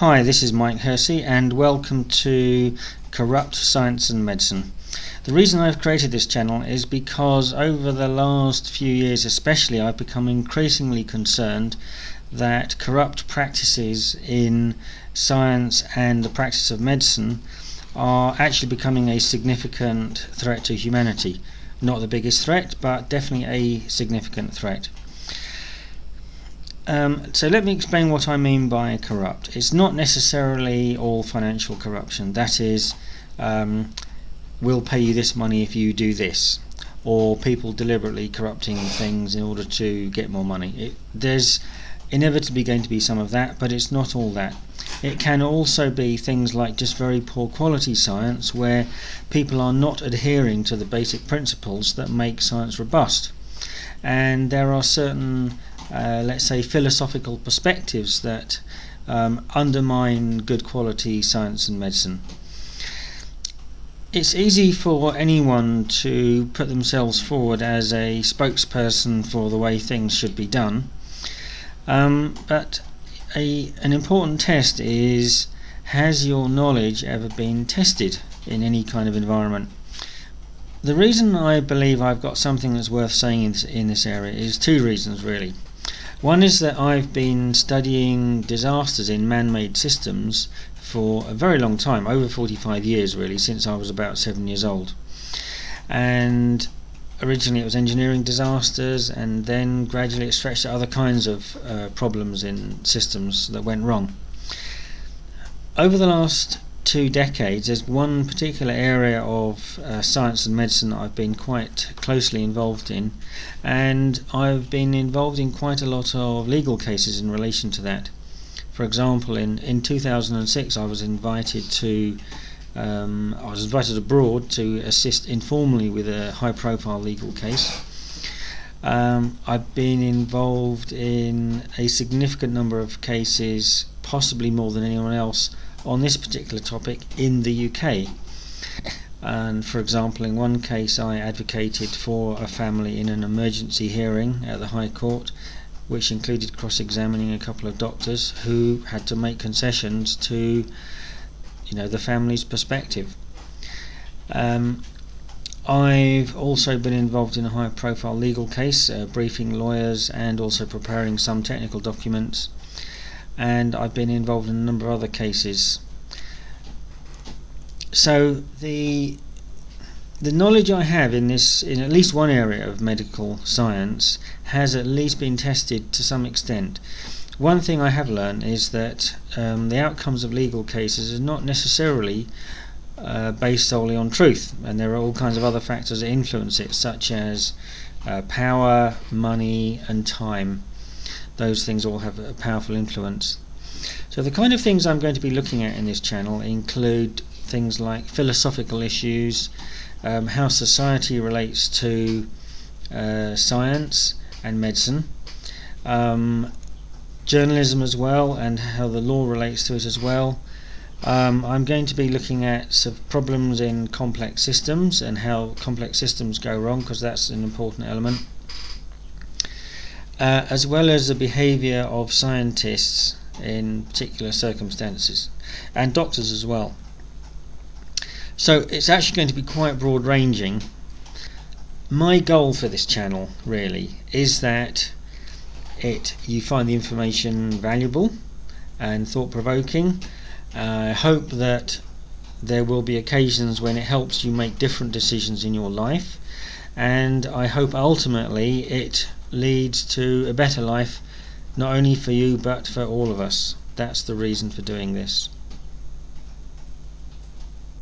Hi, this is Mike Hersey and welcome to Corrupt Science and Medicine. The reason I've created this channel is because over the last few years especially I've become increasingly concerned that corrupt practices in science and the practice of medicine are actually becoming a significant threat to humanity. Not the biggest threat, but definitely a significant threat. So let me explain what I mean by corrupt. It's not necessarily all financial corruption. That is, we'll pay you this money if you do this, or people deliberately corrupting things in order to get more money. There's inevitably going to be some of that, but it's not all that. It can also be things like just very poor quality science where people are not adhering to the basic principles that make science robust. And there are certain let's say philosophical perspectives that undermine good quality science and medicine. It's easy for anyone to put themselves forward as a spokesperson for the way things should be done, but an important test is, has your knowledge ever been tested in any kind of environment? The reason I believe I've got something that's worth saying in this area is two reasons really. One is that I've been studying disasters in man-made systems for a very long time, over 45 years really, since I was about 7 years old. And originally it was engineering disasters, and then gradually it stretched to other kinds of problems in systems that went wrong. Over the last 2 decades, there's one particular area of science and medicine that I've been quite closely involved in, and I've been involved in quite a lot of legal cases in relation to that. For example, in 2006 I was invited abroad to assist informally with a high-profile legal case. I've been involved in a significant number of cases, possibly more than anyone else, on this particular topic in the UK. And for example, in one case I advocated for a family in an emergency hearing at the High Court, which included cross-examining a couple of doctors who had to make concessions to the family's perspective. I've also been involved in a high-profile legal case, briefing lawyers and also preparing some technical documents, and I've been involved in a number of other cases. So the knowledge I have in at least one area of medical science has at least been tested to some extent. One thing I have learned is that the outcomes of legal cases are not necessarily based solely on truth, and there are all kinds of other factors that influence it, such as power, money and time. Those things all have a powerful influence. So the kind of things I'm going to be looking at in this channel include things like philosophical issues, how society relates to science and medicine, journalism as well, and how the law relates to it as well. I'm going to be looking at some problems in complex systems and how complex systems go wrong, because that's an important element. As well as the behaviour of scientists in particular circumstances, and doctors as well. So it's actually going to be quite broad ranging. My goal for this channel really is that you find the information valuable and thought-provoking. I hope that there will be occasions when it helps you make different decisions in your life, and I hope ultimately it leads to a better life, not only for you but for all of us. That's the reason for doing this.